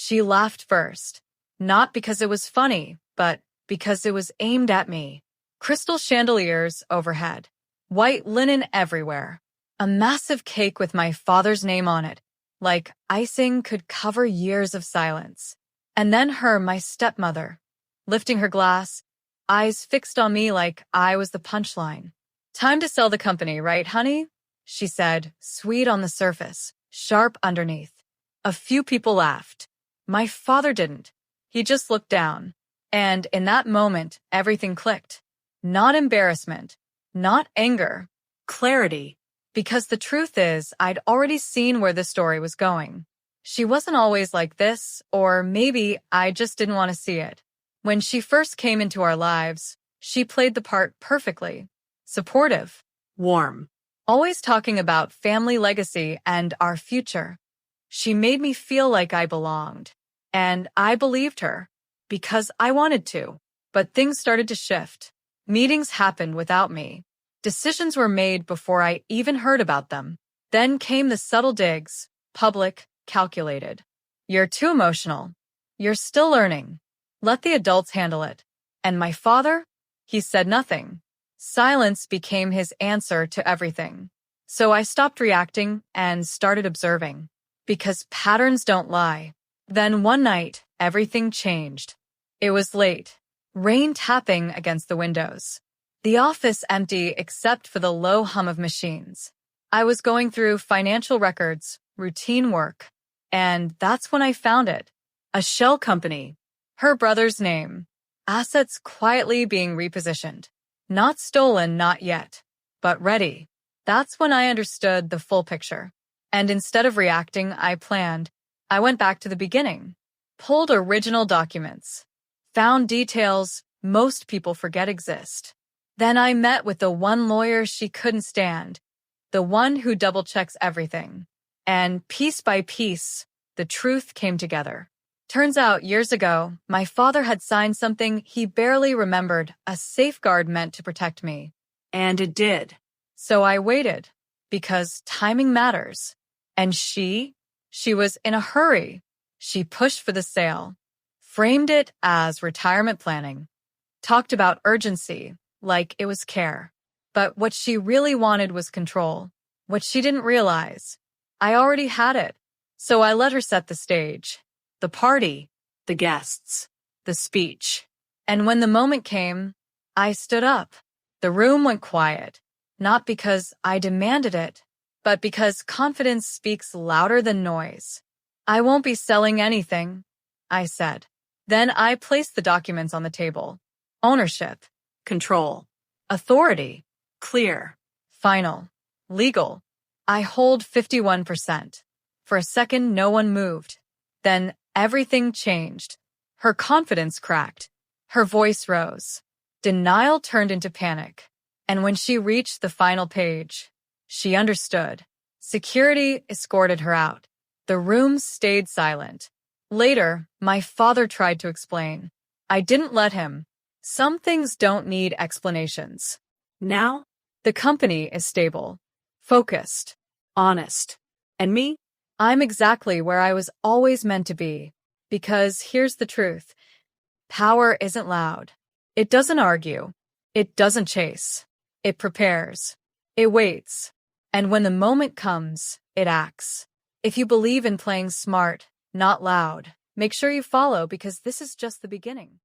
She laughed first, not because it was funny, but because it was aimed at me. Crystal chandeliers overhead, white linen everywhere, a massive cake with my father's name on it, like icing could cover years of silence. And then her, my stepmother, lifting her glass, eyes fixed on me like I was the punchline. "Time to sell the company, right, honey?" she said, sweet on the surface, sharp underneath. A few people laughed. My father didn't. He just looked down. And in that moment, everything clicked. Not embarrassment, not anger, clarity. Because the truth is, I'd already seen where the story was going. She wasn't always like this, or maybe I just didn't want to see it. When she first came into our lives, she played the part perfectly. Supportive, warm, always talking about family legacy and our future. She made me feel like I belonged. And I believed her, because I wanted to. But things started to shift. Meetings happened without me. Decisions were made before I even heard about them. Then came the subtle digs, public, calculated. "You're too emotional. You're still learning. Let the adults handle it." And my father? He said nothing. Silence became his answer to everything. So I stopped reacting and started observing. Because patterns don't lie. Then one night, everything changed. It was late. Rain tapping against the windows. The office empty except for the low hum of machines. I was going through financial records, routine work, and that's when I found it. A shell company. Her brother's name. Assets quietly being repositioned. Not stolen, not yet, but ready. That's when I understood the full picture. And instead of reacting, I planned. I went back to the beginning. Pulled original documents. Found details most people forget exist. Then I met with the one lawyer she couldn't stand, the one who double-checks everything. And piece by piece, the truth came together. Turns out, years ago, my father had signed something he barely remembered, a safeguard meant to protect me. And it did. So I waited, because timing matters. And she was in a hurry. She pushed for the sale, framed it as retirement planning, talked about urgency, like it was care. But what she really wanted was control. What she didn't realize, I already had it. So I let her set the stage. The party, the guests, the speech. And when the moment came, I stood up. The room went quiet, not because I demanded it, but because confidence speaks louder than noise. "I won't be selling anything," I said. Then I placed the documents on the table. Ownership, control, authority, clear, final, legal. I hold 51%. For a second, no one moved. Then everything changed. Her confidence cracked. Her voice rose. Denial turned into panic. And when she reached the final page, she understood. Security escorted her out. The room stayed silent. Later, my father tried to explain. I didn't let him. Some things don't need explanations. Now, the company is stable, focused, honest. And me? I'm exactly where I was always meant to be. Because here's the truth. Power isn't loud. It doesn't argue. It doesn't chase. It prepares. It waits. And when the moment comes, it acts. If you believe in playing smart, not loud, make sure you follow because this is just the beginning.